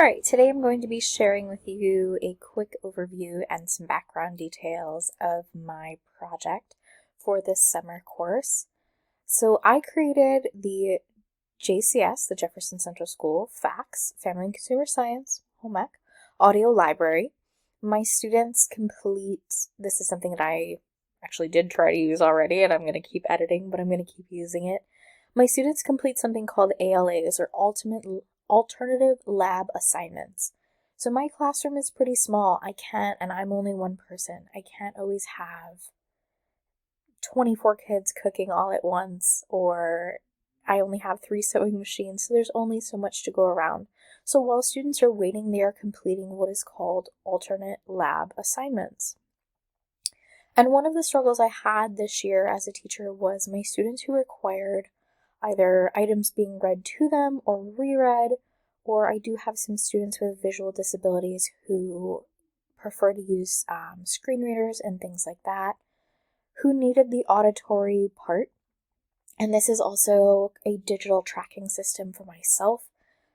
Alright, today I'm going to be sharing with you a quick overview and some background details of my project for this summer course. So I created the JCS, the Jefferson Central School, FACS, Family and Consumer Science, home ec, audio library. My students complete, this is something that I actually did try to use already and I'm going to keep editing, but I'm going to keep using it. My students complete something called ALAs, or alternative lab assignments. So my classroom is pretty small. And I'm only one person. I can't always have 24 kids cooking all at once, or I only have 3 sewing machines, so there's only so much to go around. So while students are waiting, they are completing what is called alternate lab assignments. And one of the struggles I had this year as a teacher was my students who required either items being read to them or reread, or I do have some students with visual disabilities who prefer to use screen readers and things like that, who needed the auditory part. And this is also a digital tracking system for myself,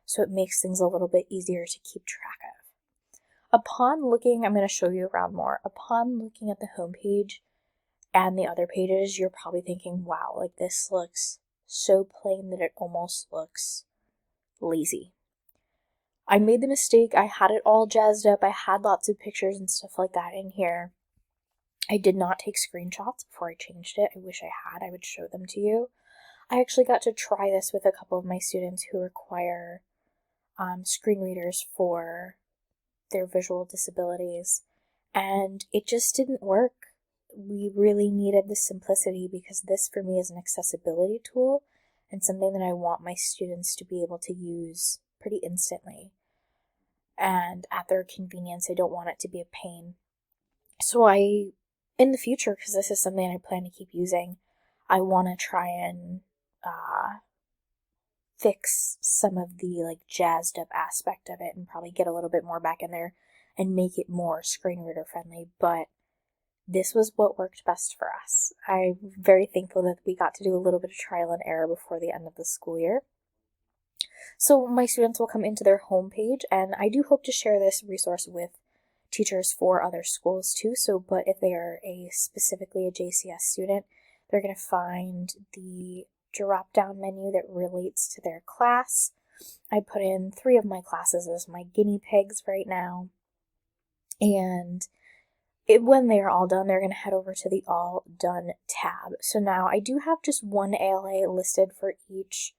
so it makes things a little bit easier to keep track of. Upon looking, I'm going to show you around more. Upon looking at the homepage and the other pages, you're probably thinking, wow, like this looks so plain that it almost looks lazy. I made the mistake. I had it all jazzed up. I had lots of pictures and stuff like that in here. I did not take screenshots before I changed it. I wish I had. I would show them to you. I actually got to try this with a couple of my students who require screen readers for their visual disabilities, and it just didn't work. We really needed the simplicity because this for me is an accessibility tool and something that I want my students to be able to use pretty instantly and at their convenience. I don't want it to be a pain. So in the future, because this is something I plan to keep using, I want to try and fix some of the jazzed up aspect of it and probably get a little bit more back in there and make it more screen reader friendly, but this was what worked best for us. I'm very thankful that we got to do a little bit of trial and error before the end of the school year. So my students will come into their homepage, and I do hope to share this resource with teachers for other schools too. But if they are specifically a JCS student, they're going to find the drop-down menu that relates to their class. I put in 3 of my classes as my guinea pigs right now. And when they are all done, they're going to head over to the All Done tab. So now I do have just one ALA listed for each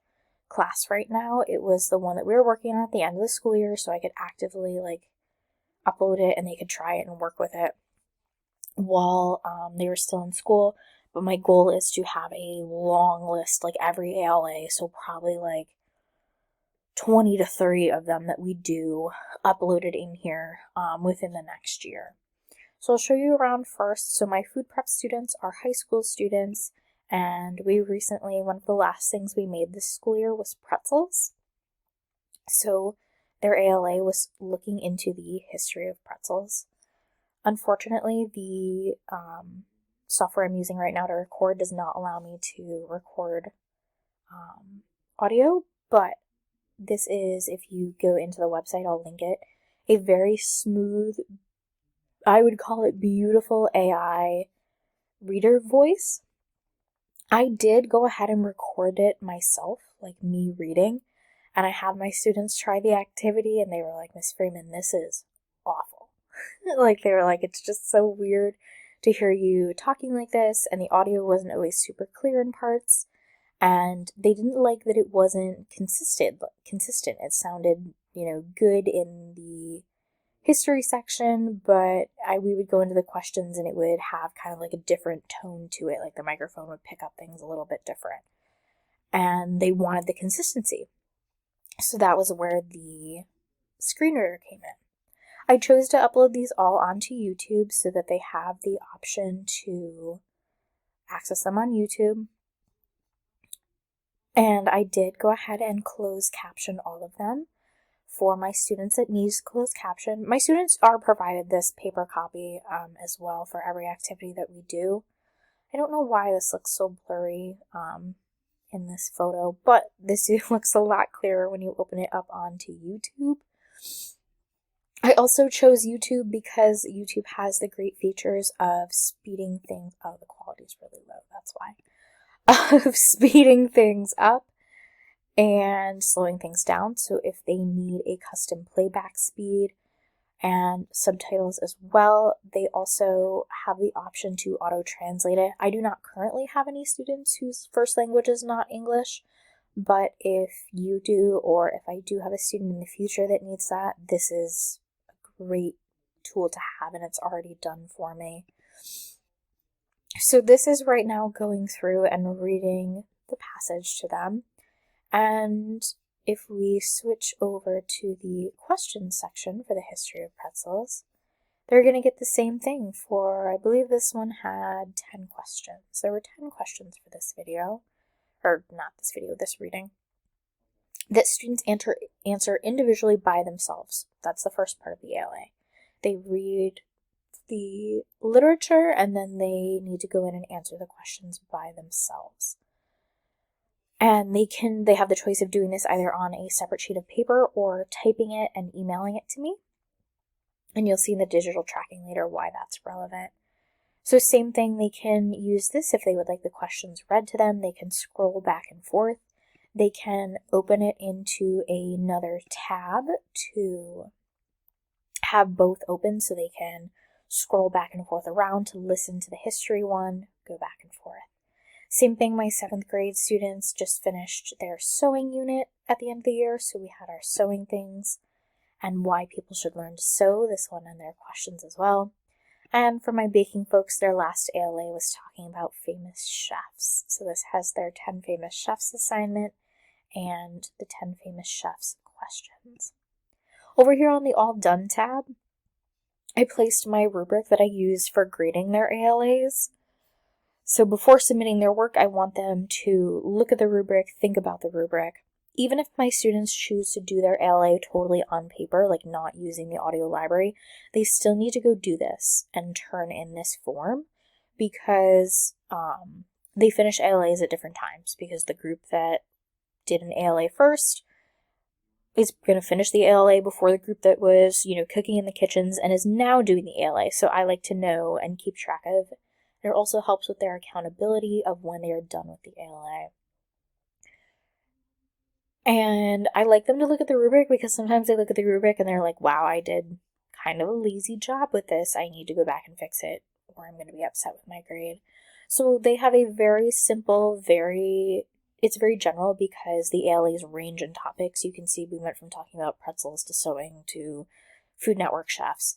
class right now. It was the one that we were working on at the end of the school year, so I could actively upload it and they could try it and work with it while they were still in school. But my goal is to have a long list, every ALA, so probably 20 to 30 of them that we do uploaded in here within the next year. So I'll show you around first. So my food prep students are high school students, and one of the last things we made this school year was pretzels. So their ALA was looking into the history of pretzels. Unfortunately, the software I'm using right now to record does not allow me to record audio, but this is, if you go into the website, I'll link it, a very smooth, I would call it beautiful AI reader voice. I did go ahead and record it myself, me reading, and I had my students try the activity and they were like, "Miss Freeman, this is awful." They were like, "It's just so weird to hear you talking like this," and the audio wasn't always super clear in parts, and they didn't like that it wasn't consistent. It sounded, good in the history section, but we would go into the questions and it would have kind of a different tone to it, the microphone would pick up things a little bit different. And they wanted the consistency. So that was where the screen reader came in. I chose to upload these all onto YouTube so that they have the option to access them on YouTube. And I did go ahead and close caption all of them. For my students that need closed caption, my students are provided this paper copy as well for every activity that we do. I don't know why this looks so blurry in this photo, but this looks a lot clearer when you open it up onto YouTube. I also chose YouTube because YouTube has the great features of speeding things. Oh, the quality's really low, that's why. Of speeding things up and slowing things down. So if they need a custom playback speed and subtitles as well, they also have the option to auto-translate it. I do not currently have any students whose first language is not English, but if you do, or if I do have a student in the future that needs that, this is a great tool to have, and it's already done for me. So this is right now going through and reading the passage to them. And if we switch over to the questions section for the history of pretzels, they're going to get the same thing for, I believe this one had 10 questions. There were 10 questions for this video, or not this video, this reading, that students answer individually by themselves. That's the first part of the ALA. They read the literature and then they need to go in and answer the questions by themselves. And they have the choice of doing this either on a separate sheet of paper or typing it and emailing it to me. And you'll see in the digital tracking later why that's relevant. So same thing, they can use this if they would like the questions read to them. They can scroll back and forth. They can open it into another tab to have both open so they can scroll back and forth around to listen to the history one, go back and forth. Same thing, my 7th grade students just finished their sewing unit at the end of the year, so we had our sewing things and why people should learn to sew, this one and their questions as well. And for my baking folks, their last ALA was talking about famous chefs. So this has their 10 famous chefs assignment and the 10 famous chefs questions. Over here on the All Done tab, I placed my rubric that I use for grading their ALAs. So before submitting their work, I want them to look at the rubric, think about the rubric. Even if my students choose to do their ALA totally on paper, like not using the audio library, they still need to go do this and turn in this form because they finish ALAs at different times, because the group that did an ALA first is going to finish the ALA before the group that was, cooking in the kitchens and is now doing the ALA. So I like to know and keep track of. It also helps with their accountability of when they are done with the ALA. And I like them to look at the rubric because sometimes they look at the rubric and they're like, wow, I did kind of a lazy job with this. I need to go back and fix it or I'm going to be upset with my grade. So they have a very simple, it's very general because the ALAs range in topics. You can see we went from talking about pretzels to sewing to Food Network chefs.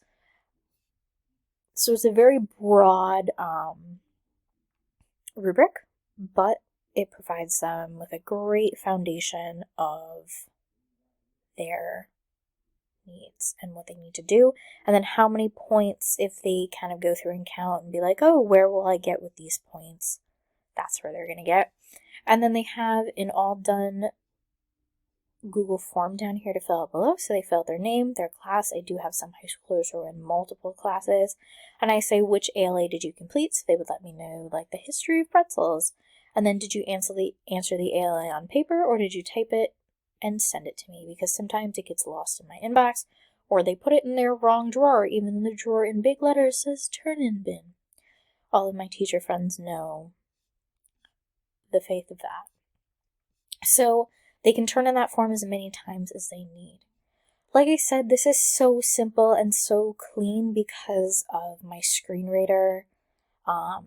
So it's a very broad rubric, but it provides them with a great foundation of their needs and what they need to do, and then how many points if they kind of go through and count and be like, oh, where will I get with these points? That's where they're going to get. And then they have an All Done Google form down here to fill out below. So they fill out their name, their class. I do have some high schoolers who are in multiple classes. And I say, which ALA did you complete? So they would let me know, like, the history of pretzels. And then did you answer the ALA on paper, or did you type it and send it to me? Because sometimes it gets lost in my inbox, or they put it in their wrong drawer, even though the drawer in big letters says turn-in bin. All of my teacher friends know the faith of that. So they can turn in that form as many times as they need. Like I said, this is so simple and so clean because of my screen reader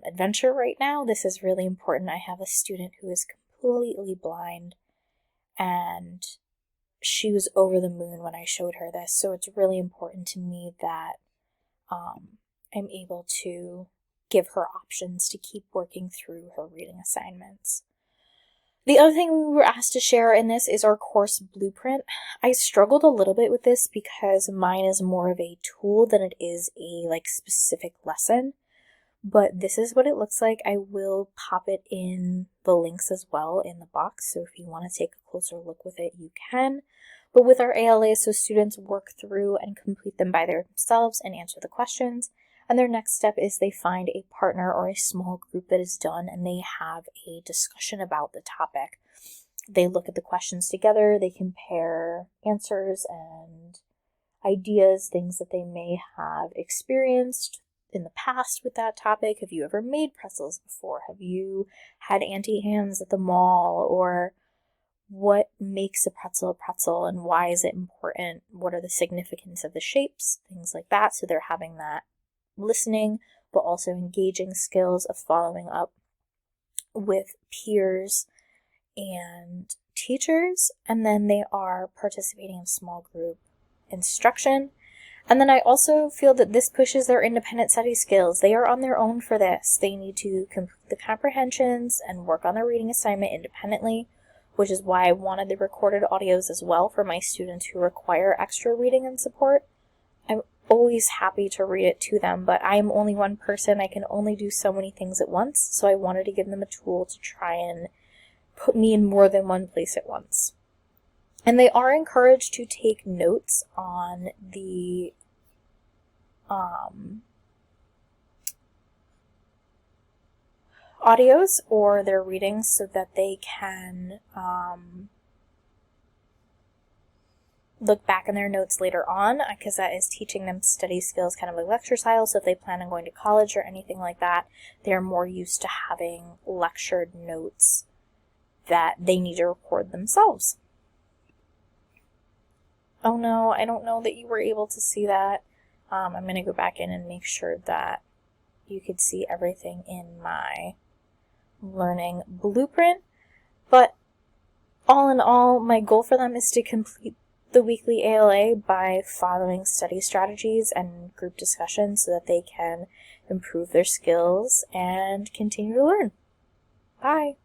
adventure right now. This is really important. I have a student who is completely blind and she was over the moon when I showed her this. So it's really important to me that I'm able to give her options to keep working through her reading assignments. The other thing we were asked to share in this is our course blueprint. I struggled a little bit with this because mine is more of a tool than it is a specific lesson. But this is what it looks like. I will pop it in the links as well in the box. So if you want to take a closer look with it, you can. But with our ALAs, so students work through and complete them by themselves and answer the questions. And their next step is they find a partner or a small group that is done and they have a discussion about the topic. They look at the questions together, they compare answers and ideas, things that they may have experienced in the past with that topic. Have you ever made pretzels before? Have you had Auntie Anne's at the mall? Or what makes a pretzel and why is it important? What are the significance of the shapes? Things like that. So they're having that listening, but also engaging skills of following up with peers and teachers. And then they are participating in small group instruction. And then I also feel that this pushes their independent study skills. They are on their own for this. They need to complete the comprehensions and work on their reading assignment independently, which is why I wanted the recorded audios as well for my students who require extra reading and support. I'm always happy to read it to them, but I'm only one person. I can only do so many things at once, so I wanted to give them a tool to try and put me in more than one place at once. And they are encouraged to take notes on the audios or their readings so that they can look back in their notes later on, because that is teaching them study skills kind of like lecture style. So if they plan on going to college or anything like that, they're more used to having lectured notes that they need to record themselves. Oh no, I don't know that you were able to see that. I'm going to go back in and make sure that you could see everything in my learning blueprint. But all in all, my goal for them is to complete the weekly ALA by following study strategies and group discussions so that they can improve their skills and continue to learn. Bye!